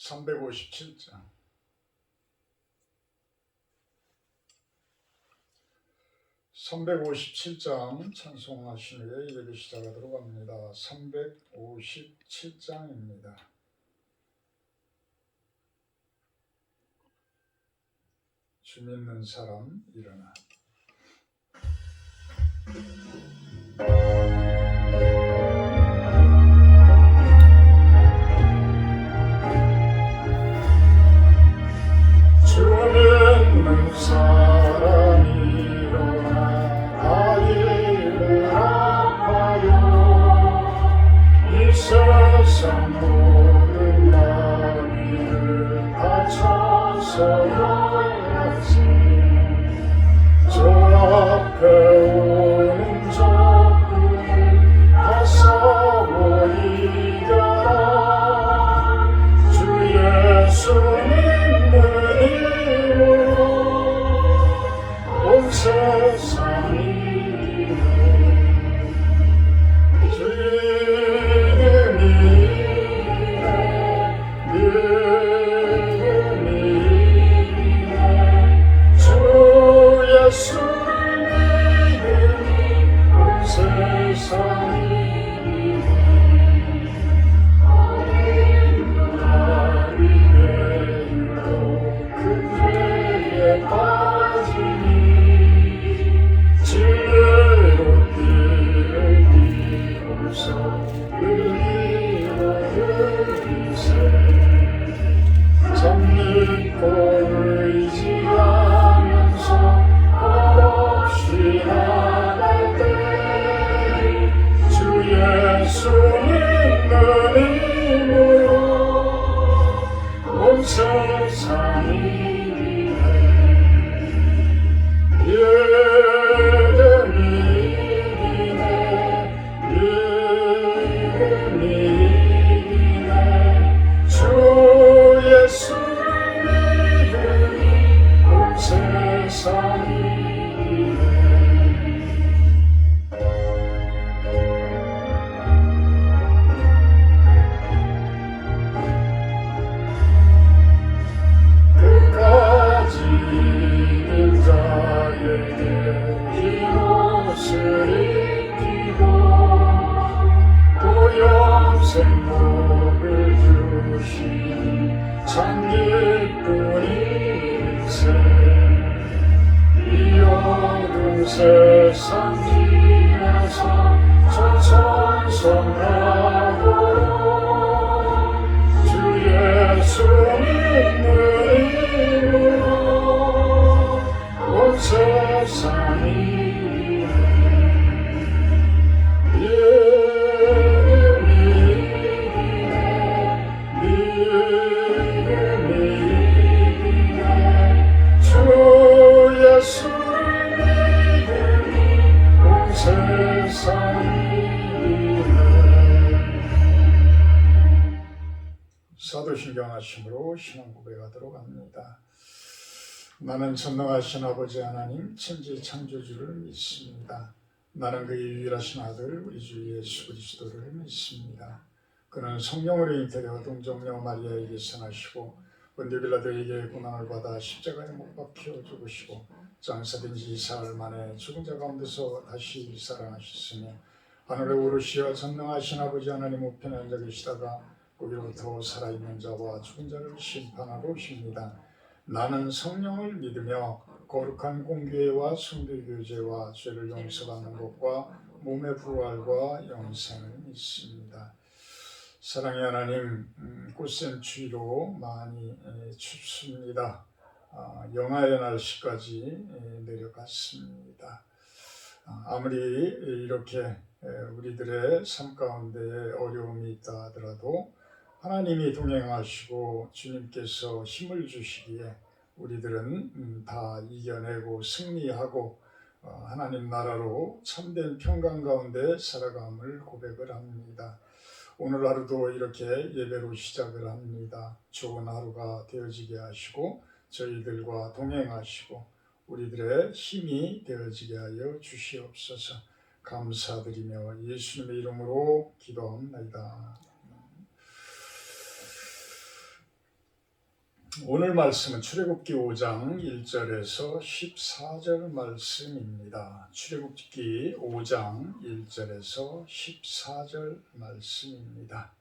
357장. 357장 찬송하신 후에 예배 시작하도록 합니다. 357장입니다. 주 믿는 사람 일어나. 주 믿는 사람 일어나 다리를 아파요. 이 세상 모든 마귀를 다쳐서야지. 저 앞에 오는 적군을 다 싸워 이겨라. 주 예수 믿는 힘으로 온 세상이 주 믿음이 주 예수를 믿으니 온 세상이 빠지니 진리로 길을 비우소 의리로르세. 참 믿고 의지하면서 겁없이 나갈 때 주 예수 믿는 힘으로 온 세상이 주 예수를 믿으니 온 세상이 끝까지 믿는 자에게 흰옷을 입히고 또 영생 복을 주시니 참 기쁜 일세. 이 어두운 세상 지나서 저 천성하도록 주 예수 믿는 힘으로 온 세상이 주 예수를 믿으니 온 세상이 사도신경 하심으로 신앙 고백하도록 합니다. 나는 전능하신 아버지 하나님 천지 창조주를 믿습니다. 나는 그의 유일하신 아들 우리 주 예수 그리스도를 믿습니다. 그는 성령으로 잉태되어 동정녀 마리아에게서 나시고 본디오 빌라도에게 고난을 받아 십자가에 못 박혀 죽으시고 장사된 지 사흘 만에 죽은 자 가운데서 다시 살아나셨으며 하늘에 오르시어 전능하신 아버지 하나님 우편에 앉아 계시다가 거기로부터 살아있는 자와 죽은 자를 심판하러 오십니다. 나는 성령을 믿으며 거룩한 공교회와 성도교제와 죄를 용서받는 것과 몸의 부활과 영생을 믿습니다. 사랑의 하나님, 꽃샘 추위로 많이 춥습니다. 영하의 날씨까지 내려갔습니다. 아무리 이렇게 우리들의 삶 가운데 어려움이 있다 하더라도 하나님이 동행하시고 주님께서 힘을 주시기에 우리들은 다 이겨내고 승리하고 하나님 나라로 참된 평강 가운데 살아감을 고백을 합니다. 오늘 하루도 이렇게 예배로 시작을 합니다. 좋은 하루가 되어지게 하시고 저희들과 동행하시고 우리들의 힘이 되어지게 하여 주시옵소서. 감사드리며 예수님의 이름으로 기도합니다. 오늘 말씀은 출애굽기 5장 1절에서 14절 말씀입니다. 출애굽기 5장 1절에서 14절 말씀입니다.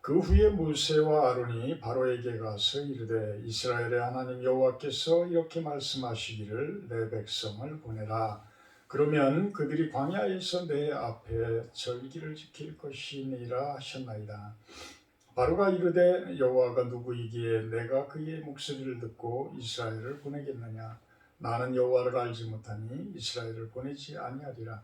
그 후에 모세와 아론이 바로에게 가서 이르되 이스라엘의 하나님 여호와께서 이렇게 말씀하시기를 내 백성을 보내라. 그러면 그들이 광야에서 내 앞에 절기를 지킬 것이니라 하셨나이다. 바로가 이르되 여호와가 누구이기에 내가 그의 목소리를 듣고 이스라엘을 보내겠느냐. 나는 여호와를 알지 못하니 이스라엘을 보내지 아니하리라.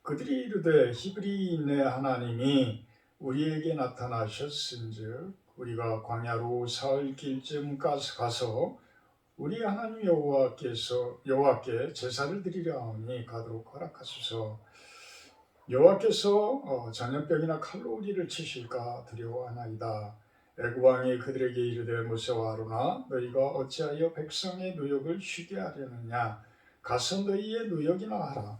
그들이 이르되 히브리인의 하나님이 우리에게 나타나셨은즉 우리가 광야로 사흘 길쯤 가서 우리 하나님 여호와께 제사를 드리려 하오니 가도록 허락하소서. 여호와께서 전염병이나 칼로 우리를 치실까 두려워하나이다. 애굽 왕이 그들에게 이르되 모세와 아론아 너희가 어찌하여 백성의 누역을 쉬게 하려느냐. 가서 너희의 누역이나 하라.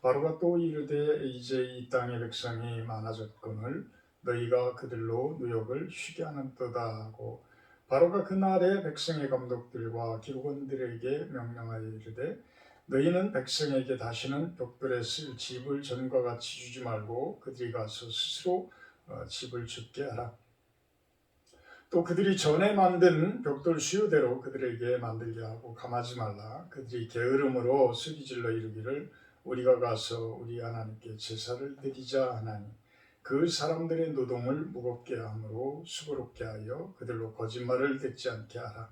바로가 또 이르되 이제 이 땅의 백성이 많아졌거늘 너희가 그들로 누역을 쉬게 하는도다 하고 바로가 그날에 백성의 감독들과 기록원들에게 명령하여 이르되 너희는 백성에게 다시는 벽돌에 쓸 집을 전과 같이 주지 말고 그들이 가서 스스로 집을 짓게 하라. 또 그들이 전에 만든 벽돌 수요대로 그들에게 만들게 하고 감하지 말라. 그들이 게으름으로 소리질러 이르기를 우리가 가서 우리 하나님께 제사를 드리자 하나니 그 사람들의 노동을 무겁게 함으로 수고롭게 하여 그들로 거짓말을 듣지 않게 하라.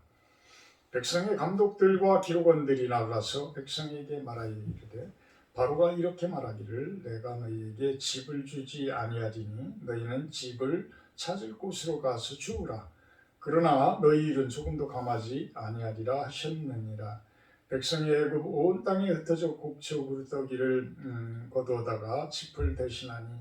백성의 감독들과 기록원들이 나가서 백성에게 말하여 이르되 바로가 이렇게 말하기를 내가 너희에게 집을 주지 아니하리니 너희는 집을 찾을 곳으로 가서 주우라. 그러나 너희 일은 조금도 감하지 아니하리라 하셨느니라. 백성이 애굽 온 땅에 흩어져 곡적으로 떠기를 거두어다가 짚을 대신하니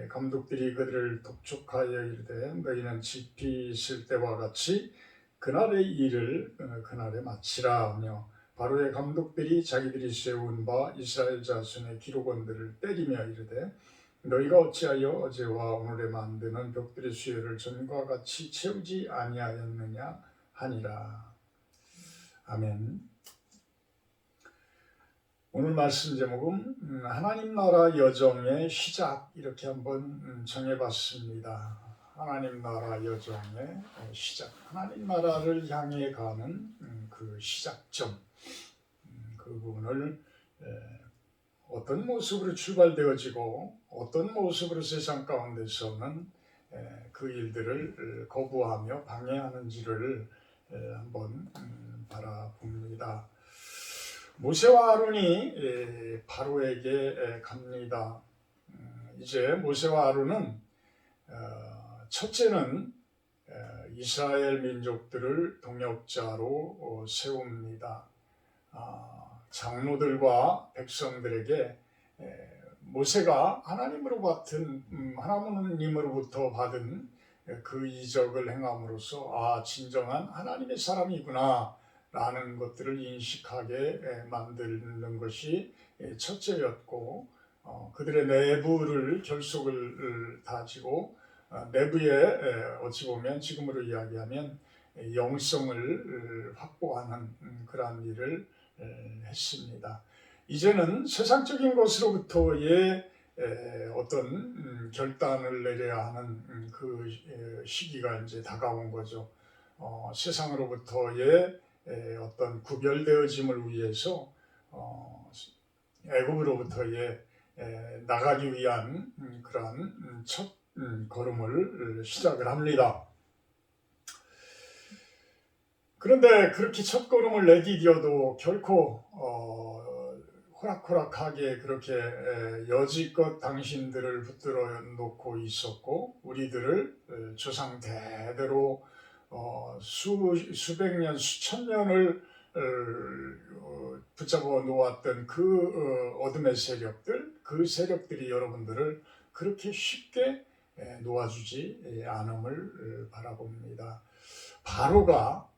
감독들이 그들을 독촉하여 이르되 너희는 짚이 있을 때와 같이 그날의 일을 그날에 마치라 하며 바로의 감독들이 자기들이 세운 바 이스라엘 자손의 기록원들을 때리며 이르되 너희가 어찌하여 어제와 오늘에 만드는 벽돌의 수요를 전과 같이 채우지 아니하였느냐 하니라. 아멘. 오늘 말씀 제목은 하나님 나라 여정의 시작 이렇게 한번 정해봤습니다. 하나님 나라 여정의 시작, 하나님 나라를 향해 가는 그 시작점, 그 부분을 어떤 모습으로 출발되어지고 어떤 모습으로 세상 가운데서는 그 일들을 거부하며 방해하는지를 한번 바라봅니다. 모세와 아론이 바로에게 갑니다. 이제 모세와 아론은 첫째는 이스라엘 민족들을 동역자로 세웁니다. 장로들과 백성들에게 모세가 하나님으로부터 받은 그 이적을 행함으로써 진정한 하나님의 사람이구나 라는 것들을 인식하게 만드는 것이 첫째였고 그들의 내부를 결속을 다지고 내부에 어찌 보면 지금으로 이야기하면 영성을 확보하는 그러한 일을 했습니다. 이제는 세상적인 것으로부터의 어떤 결단을 내려야 하는 그 시기가 이제 다가온 거죠. 세상으로부터의 어떤 구별되어짐을 위해서 애굽으로부터의 나가기 위한 그러한 첫 걸음을 시작을 합니다. 그런데 그렇게 첫 걸음을 내디뎌도 결코 호락호락하게 그렇게 여지껏 당신들을 붙들어 놓고 있었고 우리들을 조상 대대로 수백 년, 수천 년을 붙잡아 놓았던 그 어둠의 세력들, 그 세력들이 여러분들을 그렇게 쉽게 놓아주지 않음을 바라봅니다. 바로가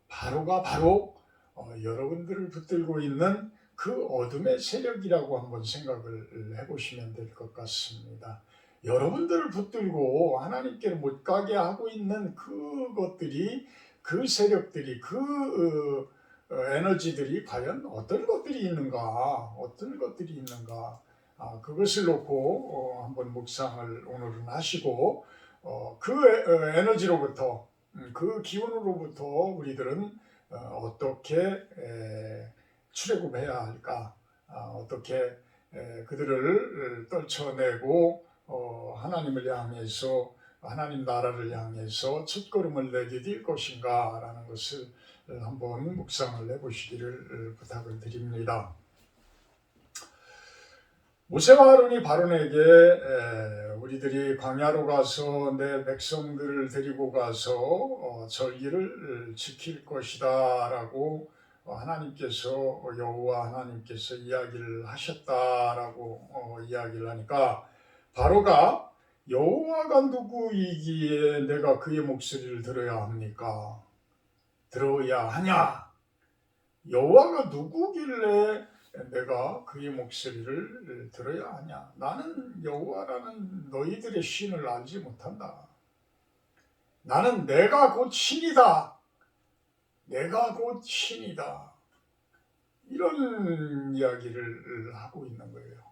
바로 여러분들을 붙들고 있는 그 어둠의 세력이라고 한번 생각을 해보시면 될 것 같습니다. 여러분들을 붙들고 하나님께로 못 가게 하고 있는 그것들이 그 세력들이 그 에너지들이 과연 어떤 것들이 있는가, 그것을 놓고 한번 묵상을 오늘은 하시고 그 에너지로부터 그 기운으로부터 우리들은 어떻게 출애굽해야 할까, 어떻게 그들을 떨쳐내고 하나님을 향해서 하나님 나라를 향해서 첫걸음을 내디딜 것인가 라는 것을 한번 묵상을 해보시기를 부탁을 드립니다. 모세와 아론이 바론에게 우리들이 광야로 가서 내 백성들을 데리고 가서 절기를 지킬 것이다 라고 하나님께서 여호와 하나님께서 이야기를 하셨다라고 이야기를 하니까 바로가 여호와가 누구이기에 내가 그의 목소리를 들어야 합니까? 들어야 하냐? 여호와가 누구길래 내가 그의 목소리를 들어야 하냐? 나는 여호와라는 너희들의 신을 알지 못한다. 나는 내가 곧 신이다. 내가 곧 신이다. 이런 이야기를 하고 있는 거예요.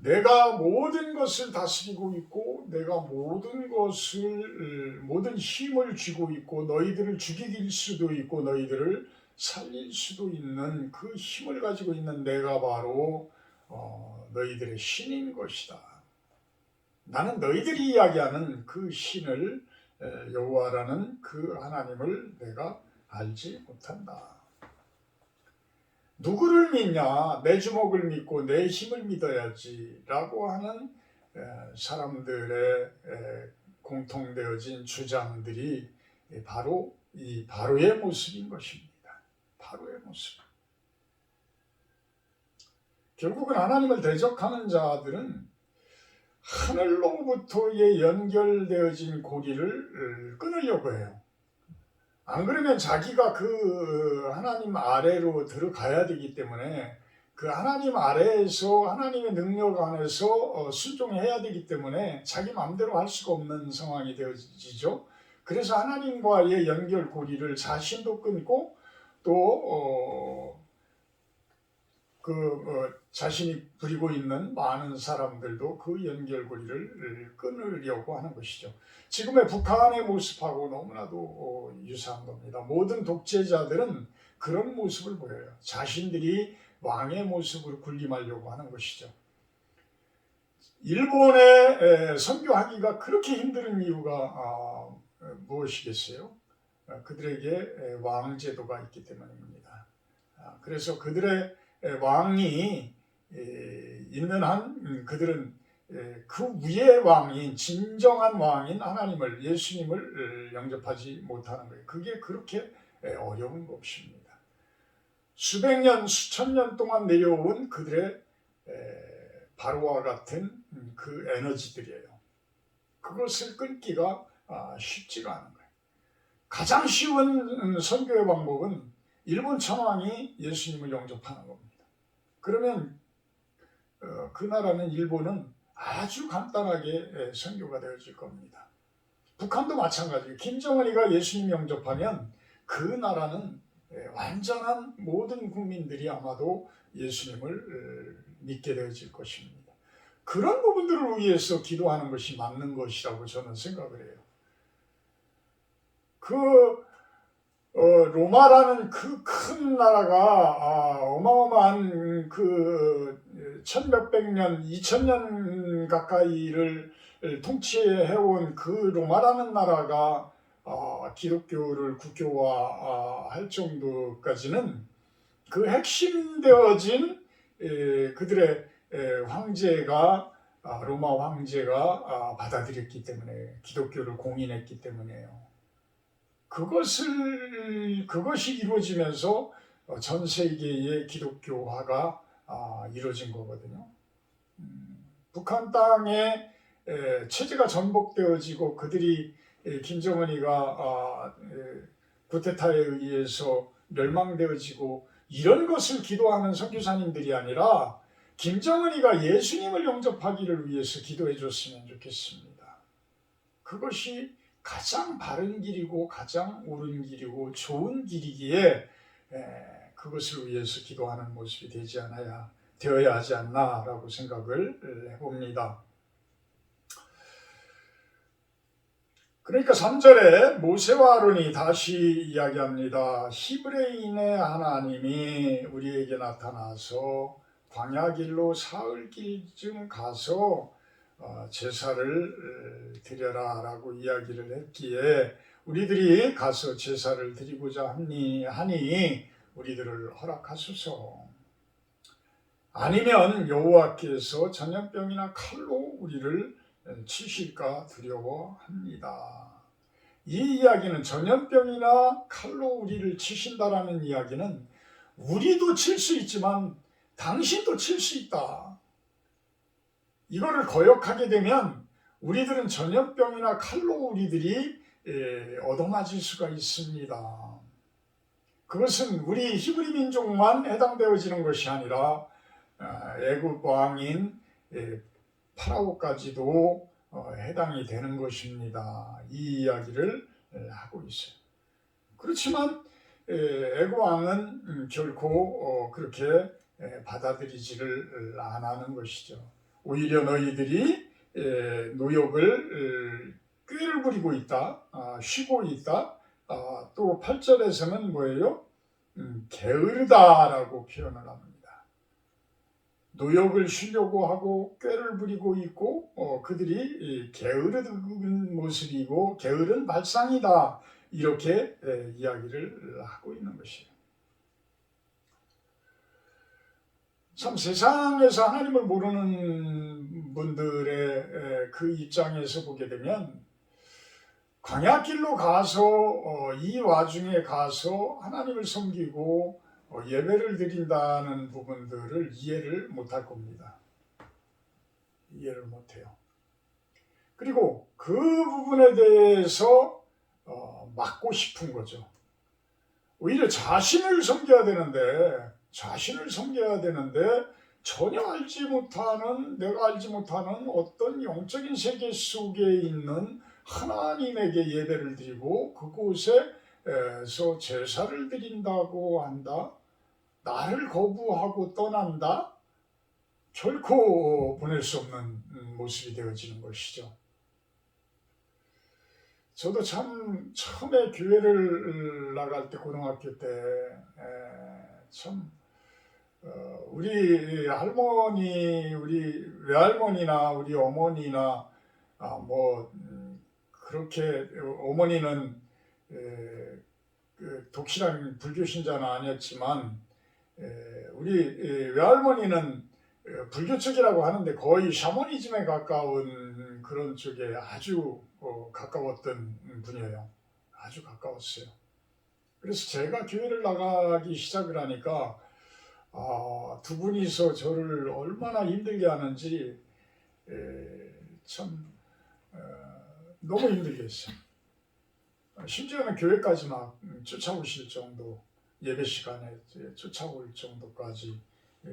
내가 모든 것을 다스리고 있고 내가 모든 힘을 쥐고 있고 너희들을 죽이길 수도 있고 너희들을 살릴 수도 있는 그 힘을 가지고 있는 내가 바로 너희들의 신인 것이다. 나는 너희들이 이야기하는 그 신을 여호와라는 그 하나님을 내가 알지 못한다. 누구를 믿냐? 내 주먹을 믿고 내 힘을 믿어야지 라고 하는 사람들의 공통되어진 주장들이 바로 이 바로의 모습인 것입니다. 바로의 모습. 결국은 하나님을 대적하는 자들은 하늘로부터의 연결되어진 고리를 끊으려고 해요. 안 그러면 자기가 그 하나님 아래로 들어가야 되기 때문에 그 하나님 아래에서 하나님의 능력 안에서 순종해야 되기 때문에 자기 마음대로 할 수가 없는 상황이 되어지죠. 그래서 하나님과의 연결고리를 자신도 끊고 또 자신이 부리고 있는 많은 사람들도 그 연결고리를 끊으려고 하는 것이죠. 지금의 북한의 모습하고 너무나도 유사한 겁니다. 모든 독재자들은 그런 모습을 보여요. 자신들이 왕의 모습으로 군림하려고 하는 것이죠. 일본에 선교하기가 그렇게 힘든 이유가 무엇이겠어요? 그들에게 왕제도가 있기 때문입니다. 그래서 그들의 왕이 있는 한 그들은 그 위의 왕인 진정한 왕인 하나님을 예수님을 영접하지 못하는 거예요. 그게 그렇게 어려운 것입니다. 수백 년 수천 년 동안 내려온 그들의 바로와 같은 그 에너지들이에요. 그것을 끊기가 쉽지가 않은 거예요. 가장 쉬운 선교의 방법은 일본 천황이 예수님을 영접하는 겁니다. 그러면 그 나라는 일본은 아주 간단하게 선교가 되어질 겁니다. 북한도 마찬가지예요. 김정은이가 예수님 영접하면 그 나라는 완전한 모든 국민들이 아마도 예수님을 믿게 되어질 것입니다. 그런 부분들을 위해서 기도하는 것이 맞는 것이라고 저는 생각을 해요. 로마라는 그 큰 나라가 어마어마한 그 천몇백 년, 2000년 가까이를 통치해온 그 로마라는 나라가 기독교를 국교화할 정도까지는 그 핵심되어진 그들의 황제가 로마 황제가 받아들였기 때문에 기독교를 공인했기 때문에요. 그것이 이루어지면서 전 세계의 기독교화가 이루어진 거거든요. 북한 땅에 체제가 전복되어지고 그들이 김정은이가 쿠데타에 의해서 멸망되어지고 이런 것을 기도하는 선교사님들이 아니라 김정은이가 예수님을 영접하기를 위해서 기도해 줬으면 좋겠습니다. 그것이 가장 바른 길이고 가장 옳은 길이고 좋은 길이기에 그것을 위해서 기도하는 모습이 되어야 하지 않나라고 생각을 해봅니다. 그러니까 3절에 모세와 아론이 다시 이야기합니다. 히브리인의 하나님이 우리에게 나타나서 광야 길로 사흘길쯤 가서 제사를 드려라 라고 이야기를 했기에 우리들이 가서 제사를 드리고자 하니 우리들을 허락하소서. 아니면 여호와께서 전염병이나 칼로 우리를 치실까 두려워합니다. 이 이야기는 전염병이나 칼로 우리를 치신다라는 이야기는 우리도 칠 수 있지만 당신도 칠 수 있다. 이거를 거역하게 되면 우리들은 전염병이나 칼로 우리들이 얻어맞을 수가 있습니다. 그것은 우리 히브리 민족만 해당되어지는 것이 아니라 애굽 왕인 파라오까지도 해당이 되는 것입니다. 이 이야기를 하고 있어요. 그렇지만 애굽 왕은 결코 그렇게 받아들이지를 안 하는 것이죠. 오히려 너희들이 노역을 꾀를 부리고 있다, 쉬고 있다. 또 8절에서는 뭐예요? 게으르다라고 표현을 합니다. 노역을 쉬려고 하고 꾀를 부리고 있고 그들이 게으른 모습이고 게으른 발상이다. 이렇게 이야기를 하고 있는 것이에요. 참 세상에서 하나님을 모르는 분들의 그 입장에서 보게 되면 광야길로 가서 이 와중에 가서 하나님을 섬기고 예배를 드린다는 부분들을 이해를 못할 겁니다. 이해를 못해요. 그리고 그 부분에 대해서 막고 싶은 거죠. 오히려 자신을 섬겨야 되는데 전혀 내가 알지 못하는 어떤 영적인 세계 속에 있는 하나님에게 예배를 드리고 그곳에서 제사를 드린다고 한다. 나를 거부하고 떠난다. 결코 보낼 수 없는 모습이 되어지는 것이죠. 저도 참 처음에 교회를 나갈 때 고등학교 때 참 우리 할머니, 우리 외할머니나 우리 어머니나 그렇게 어머니는 독실한 불교 신자는 아니었지만 우리 외할머니는 불교 쪽이라고 하는데 거의 샤머니즘에 가까운 그런 쪽에 아주 가까웠던 분이에요. 아주 가까웠어요. 그래서 제가 교회를 나가기 시작을 하니까 두 분이서 저를 얼마나 힘들게 하는지 참 너무 힘들게 했어요. 심지어는 교회까지 막 쫓아오실 정도, 예배 시간에 쫓아올 정도까지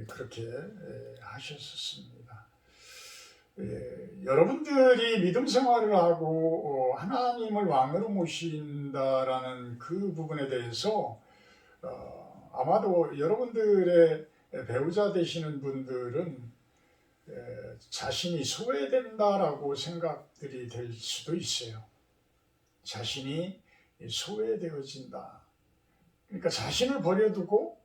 그렇게 하셨었습니다. 여러분들이 믿음 생활을 하고 하나님을 왕으로 모신다라는 그 부분에 대해서 아마도 여러분들의 배우자 되시는 분들은 자신이 소외된다라고 생각들이 될 수도 있어요. 자신이 소외되어진다. 그러니까 자신을 버려두고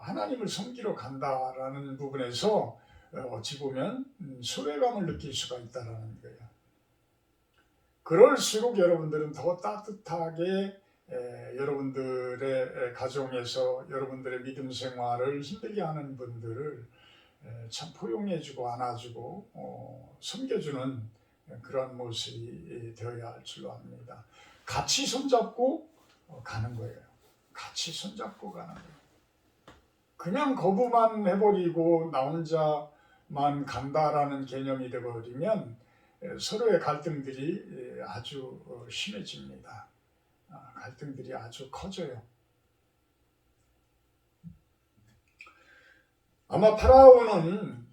하나님을 섬기러 간다라는 부분에서 어찌 보면 소외감을 느낄 수가 있다라는 거예요. 그럴수록 여러분들은 더 따뜻하게 여러분들의 가정에서 여러분들의 믿음 생활을 힘들게 하는 분들을 참 포용해주고 안아주고 섬겨주는 그러한 모습이 되어야 할 줄로 압니다. 같이 손잡고 가는 거예요. 같이 손잡고 가는 거예요. 그냥 거부만 해버리고 나 혼자만 간다라는 개념이 되어버리면 서로의 갈등들이 아주 심해집니다. 갈등들이 아주 커져요. 아마 파라오는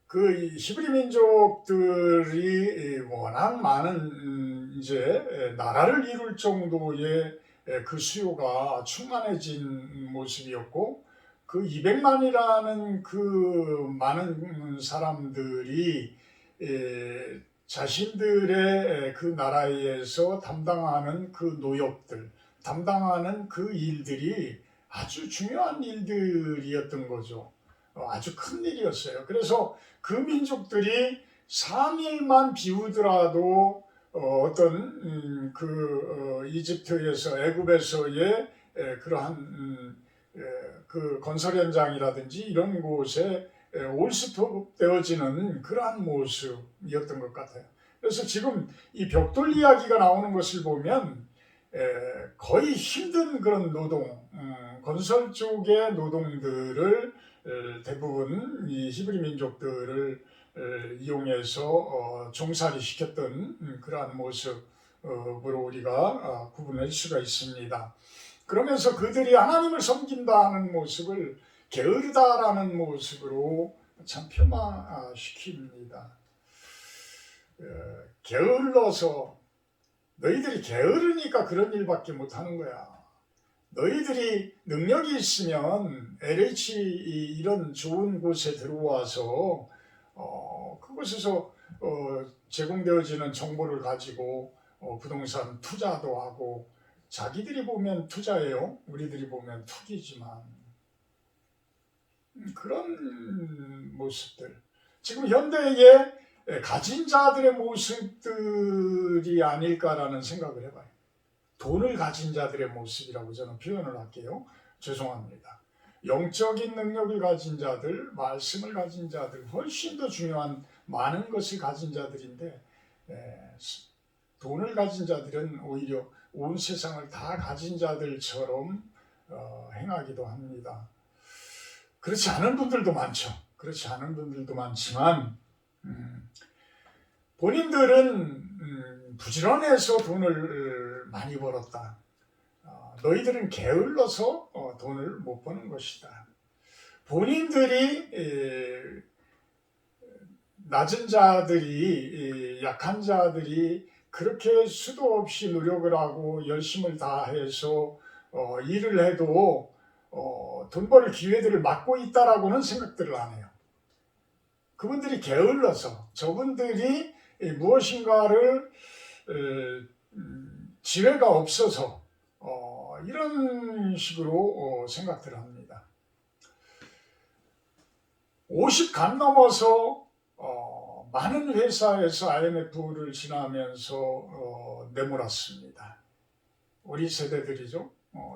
그 히브리 민족들이 워낙 많은 이제 나라를 이룰 정도의 그 수요가 충만해진 모습이었고, 그 200만이라는 그 많은 사람들이 자신들의 그 나라에서 담당하는 그 노역들, 담당하는 그 일들이 아주 중요한 일들이었던 거죠. 아주 큰 일이었어요. 그래서 그 민족들이 3일만 비우더라도 어떤 이집트에서 애굽에서의 그러한 그 건설 현장이라든지 이런 곳에 올스톱되어지는 그러한 모습이었던 것 같아요. 그래서 지금 이 벽돌 이야기가 나오는 것을 보면 거의 힘든 그런 노동, 건설 쪽의 노동들을 대부분 이 히브리 민족들을 이용해서 종살이 시켰던 그러한 모습으로 우리가 구분할 수가 있습니다. 그러면서 그들이 하나님을 섬긴다는 모습을 게으르다라는 모습으로 참 폄하시킵니다. 게을러서 너희들이 게으르니까 그런 일밖에 못하는 거야. 너희들이 능력이 있으면 LH 이런 좋은 곳에 들어와서 그곳에서 제공되어지는 정보를 가지고 부동산 투자도 하고, 자기들이 보면 투자예요. 우리들이 보면 투기지만, 그런 모습들. 지금 현대의 가진 자들의 모습들이 아닐까라는 생각을 해봐요. 돈을 가진 자들의 모습이라고 저는 표현을 할게요. 죄송합니다. 영적인 능력을 가진 자들, 말씀을 가진 자들, 훨씬 더 중요한 많은 것을 가진 자들인데, 돈을 가진 자들은 오히려 온 세상을 다 가진 자들처럼 행하기도 합니다. 그렇지 않은 분들도 많죠. 그렇지 않은 분들도 많지만 본인들은 부지런해서 돈을 많이 벌었다. 너희들은 게을러서 돈을 못 버는 것이다. 본인들이 낮은 자들이, 약한 자들이 그렇게 수도 없이 노력을 하고 열심을 다해서 일을 해도 돈 벌 기회들을 막고 있다라고는 생각들을 안 해요. 그분들이 게을러서, 저분들이 무엇인가를 지혜가 없어서 이런 식으로 생각들을 합니다. 50간 넘어서 많은 회사에서 IMF를 지나면서 내몰았습니다. 우리 세대들이죠.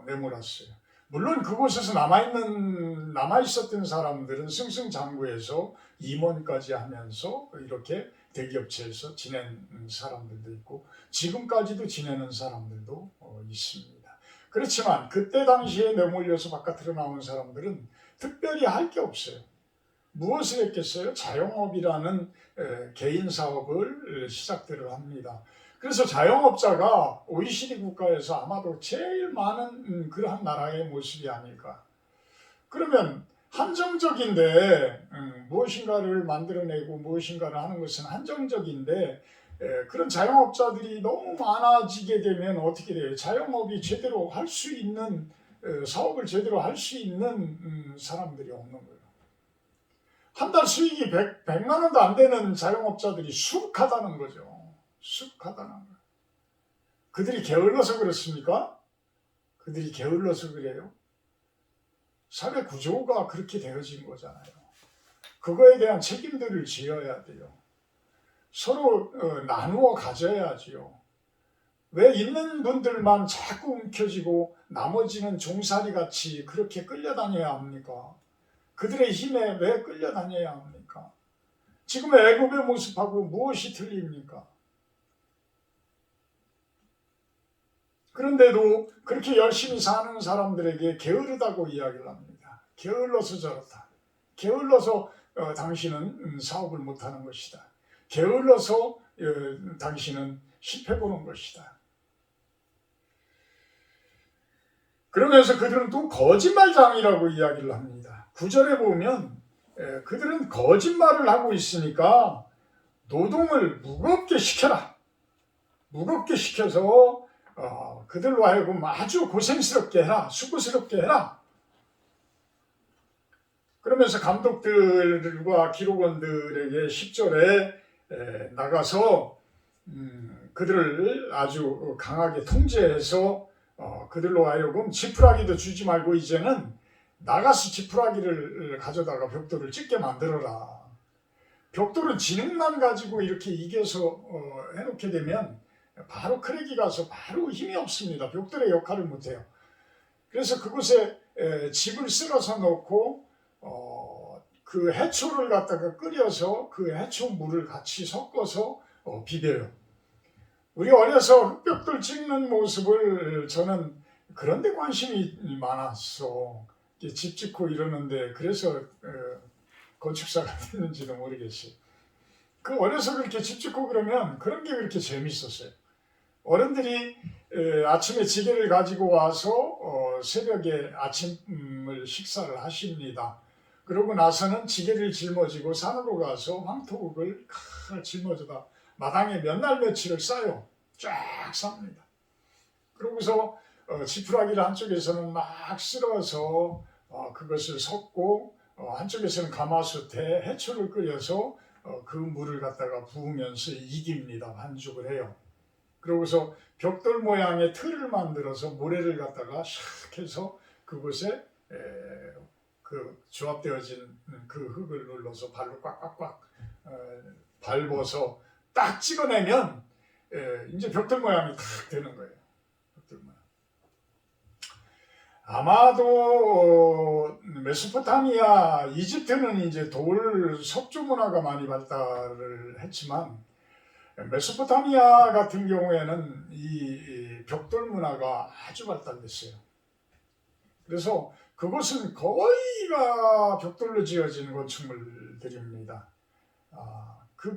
내몰았어요. 물론 그곳에서 남아있었던 사람들은 승승장구해서 임원까지 하면서 이렇게 대기업체에서 지낸 사람들도 있고, 지금까지도 지내는 사람들도 있습니다. 그렇지만 그때 당시에 내몰려서 바깥으로 나온 사람들은 특별히 할 게 없어요. 무엇을 했겠어요? 자영업이라는 개인 사업을 시작들을 합니다. 그래서 자영업자가 OECD 국가에서 아마도 제일 많은 그러한 나라의 모습이 아닐까. 그러면 한정적인데 무엇인가를 만들어내고 무엇인가를 하는 것은 한정적인데, 그런 자영업자들이 너무 많아지게 되면 어떻게 돼요? 자영업이 제대로 할 수 있는, 사업을 제대로 할 수 있는 사람들이 없는 거예요. 한 달 수익이 100만 원도 안 되는 자영업자들이 수북하다는 거죠. 수북하다는 거예요. 그들이 게을러서 그렇습니까? 그들이 게을러서 그래요? 사회 구조가 그렇게 되어진 거잖아요. 그거에 대한 책임들을 지어야 돼요. 서로 나누어 가져야지요. 왜 있는 분들만 자꾸 움켜쥐고 나머지는 종살이 같이 그렇게 끌려다녀야 합니까? 그들의 힘에 왜 끌려다녀야 합니까? 지금의 애굽의 모습하고 무엇이 틀립니까? 그런데도 그렇게 열심히 사는 사람들에게 게으르다고 이야기를 합니다. 게을러서 저렇다. 게을러서 당신은 사업을 못하는 것이다. 게을러서 당신은 실패보는 것이다. 그러면서 그들은 또 거짓말장이라고 이야기를 합니다. 9절에 보면 그들은 거짓말을 하고 있으니까 노동을 무겁게 시켜라. 무겁게 시켜서 그들로 하여금 아주 고생스럽게 해라. 수고스럽게 해라. 그러면서 감독들과 기록원들에게 10절에 나가서 그들을 아주 강하게 통제해서 그들로 하여금 지푸라기도 주지 말고 이제는 나가서 지푸라기를 가져다가 벽돌을 찢게 만들어라. 벽돌은 지능만 가지고 이렇게 이겨서 해놓게 되면 바로 크랙이 가서 바로 힘이 없습니다. 벽돌의 역할을 못해요. 그래서 그곳에 집을 쓸어서 놓고 그 해초를 갖다가 끓여서 그 해초 물을 같이 섞어서 비벼요. 우리 어려서 흙벽돌 찍는 모습을 저는 그런 데 관심이 많았어. 집 짓고 이러는데 그래서 건축사가 됐는지도 모르겠어요. 그 어려서 그렇게 집 짓고 그러면 그런 게 그렇게 재밌었어요. 어른들이 아침에 지게를 가지고 와서 새벽에 아침을 식사를 하십니다. 그러고 나서는 지게를 짊어지고 산으로 가서 황토흙을 짊어져다 마당에 몇 날 며칠을 쌓아요. 쫙 쌉니다. 그러고서 지푸라기를 한쪽에서는 막 쓸어서 그것을 섞고 한쪽에서는 가마솥에 해초를 끓여서 그 물을 갖다가 부으면서 이깁니다. 반죽을 해요. 그러고서 벽돌 모양의 틀을 만들어서 모래를 갖다가 샥 해서 그곳에 그 조합되어진 그 흙을 눌러서 발로 꽉꽉꽉 밟아서 딱 찍어내면 이제 벽돌 모양이 딱 되는 거예요. 벽돌 모양. 아마도 메소포타미아, 이집트는 이제 돌 석조 문화가 많이 발달을 했지만 메소포타미아 같은 경우에는 이 벽돌 문화가 아주 발달됐어요. 그래서 그곳은 거의가 벽돌로 지어진 건축물들입니다. 그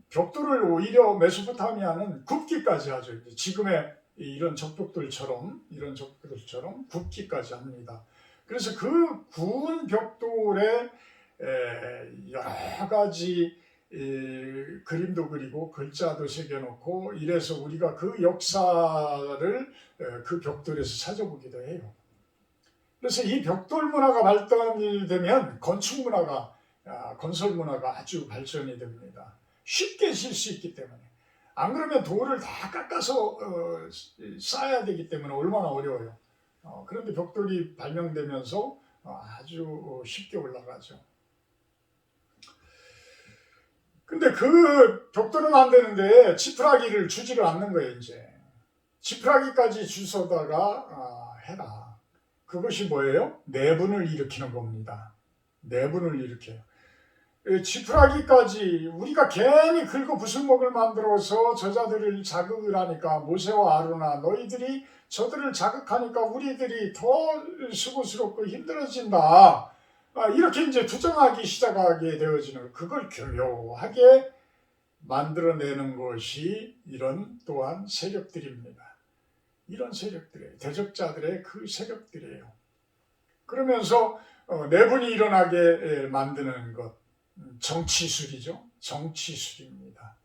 벽돌을 오히려 메소포타미아는 굽기까지 하죠. 지금의 이런 적벽돌처럼 굽기까지 합니다. 그래서 그 구운 벽돌에 여러 가지 그림도 그리고 글자도 새겨놓고 이래서 우리가 그 역사를 그 벽돌에서 찾아보기도 해요. 그래서 이 벽돌 문화가 발달되면 건축 문화가 건설 문화가 아주 발전이 됩니다. 쉽게 질 수 있기 때문에. 안 그러면 돌을 다 깎아서 쌓아야 되기 때문에 얼마나 어려워요. 그런데 벽돌이 발명되면서 아주 쉽게 올라가죠. 근데 그 벽돌은 안 되는데 지푸라기를 주지를 않는 거예요, 이제. 지푸라기까지 주워다가 해라. 그것이 뭐예요? 내분을 일으키는 겁니다. 내분을 일으켜요. 지푸라기까지 우리가 괜히 긁어 부술목을 만들어서 저자들을 자극을 하니까 모세와 아론아 너희들이 저들을 자극하니까 우리들이 더 수고스럽고 힘들어진다. 이렇게 이제 투정하기 시작하게 되어지는 그걸 교묘하게 만들어내는 것이 이런 또한 세력들입니다. 이런 세력들이에요. 대적자들의 그 세력들이에요. 그러면서 내분이 일어나게 만드는 것. 정치술이죠. 정치술입니다.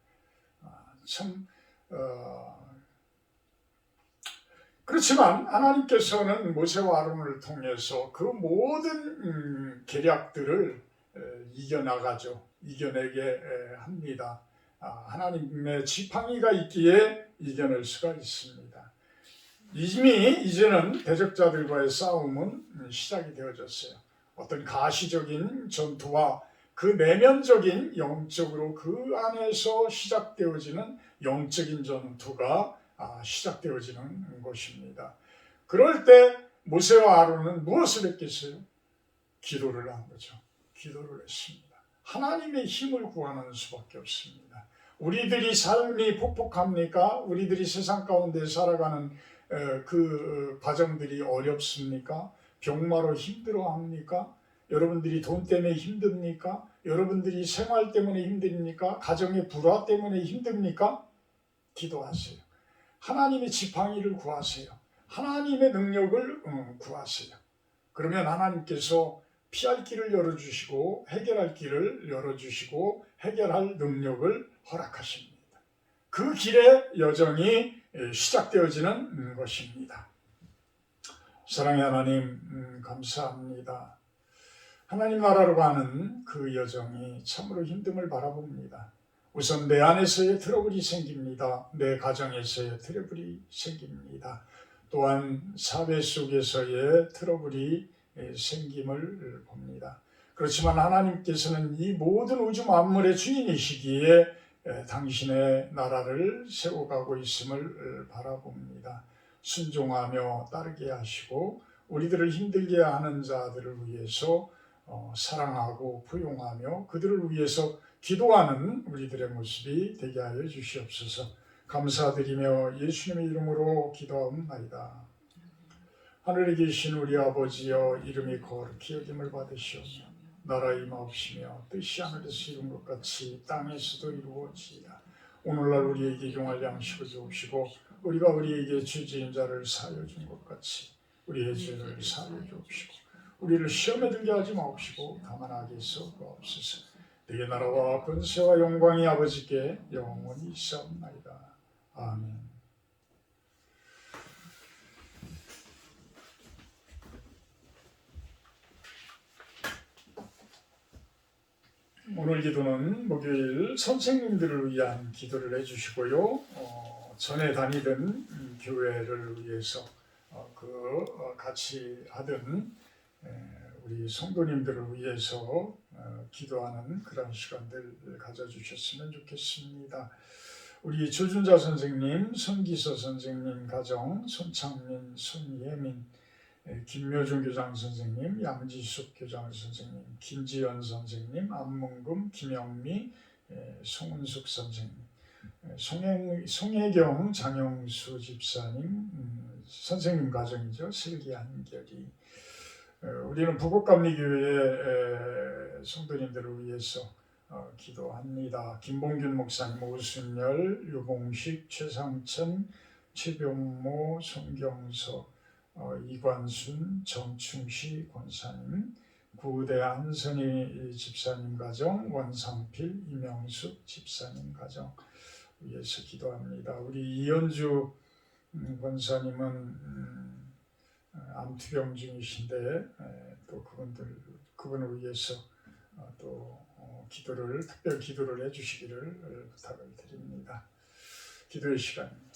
그렇지만 하나님께서는 모세와 아론을 통해서 그 모든 계략들을 이겨나가죠. 이겨내게 합니다. 하나님의 지팡이가 있기에 이겨낼 수가 있습니다. 이제는 대적자들과의 싸움은 시작이 되어졌어요. 어떤 가시적인 전투와 그 내면적인 영적으로 그 안에서 시작되어지는 영적인 전투가 시작되어지는 것입니다. 그럴 때 모세와 아론은 무엇을 했겠어요? 기도를 한 거죠. 기도를 했습니다. 하나님의 힘을 구하는 수밖에 없습니다. 우리들이 삶이 폭폭합니까? 우리들이 세상 가운데 살아가는 그 과정들이 어렵습니까? 병마로 힘들어합니까? 여러분들이 돈 때문에 힘듭니까? 여러분들이 생활 때문에 힘듭니까? 가정의 불화 때문에 힘듭니까? 기도하세요. 하나님의 지팡이를 구하세요. 하나님의 능력을 구하세요. 그러면 하나님께서 피할 길을 열어주시고 해결할 길을 열어주시고 해결할 능력을 허락하십니다. 그 길의 여정이 시작되어지는 것입니다. 사랑의 하나님, 감사합니다. 하나님 나라로 가는 그 여정이 참으로 힘듦을 바라봅니다. 우선 내 안에서의 트러블이 생깁니다. 내 가정에서의 트러블이 생깁니다. 또한 사회 속에서의 트러블이 생김을 봅니다. 그렇지만 하나님께서는 이 모든 우주 만물의 주인이시기에 당신의 나라를 세워가고 있음을 바라봅니다. 순종하며 따르게 하시고 우리들을 힘들게 하는 자들을 위해서 사랑하고 포용하며 그들을 위해서 기도하는 우리들의 모습이 되게 하여 주시옵소서. 감사드리며 예수님의 이름으로 기도하옵나이다. 하늘에 계신 우리 아버지여, 이름이 거룩히 여김을 받으시오며 나라 임하옵시며 뜻이 하늘에서 이룬 것 같이 땅에서도 이루어지이다. 오늘날 우리에게 용할 양식을 주옵시고 우리가 우리에게 죄지은 자를 사하여 준 것 같이 우리의 죄를 사하여 주옵시고 우리를 시험에 들게 하지 마옵시고 다만 악에서 구하옵소서. 내게 나라와 권세와 영광이 아버지께 영원히 있사옵나이다. 아멘. 오늘 기도는 목요일 선생님들을 위한 기도를 해주시고요. 전에 다니던 교회를 위해서 같이 하던 우리 성도님들을 위해서 기도하는 그런 시간들 가져주셨으면 좋겠습니다. 우리 조준자 선생님, 손기서 선생님 가정, 손창민, 손예민, 김묘중 교장 선생님, 양지숙 교장 선생님, 김지연 선생님, 안문금, 김영미, 송은숙 선생님, 송혜경, 장영수 집사님, 선생님 가정이죠. 슬기 한결이. 우리는 부곡감리교회 성도님들을 위해서 기도합니다. 김봉균 목사님, 오순열, 유봉식, 최상천, 최병모, 송경석, 이관순, 정충시 권사님, 구대 한선희 집사님 가정, 원상필, 이명숙 집사님 가정 위해서 기도합니다. 우리 이현주 권사님은 암투병 중이신데 또 그분을 위해서 또 특별 기도를 해주시기를 부탁을 드립니다. 기도의 시간입니다.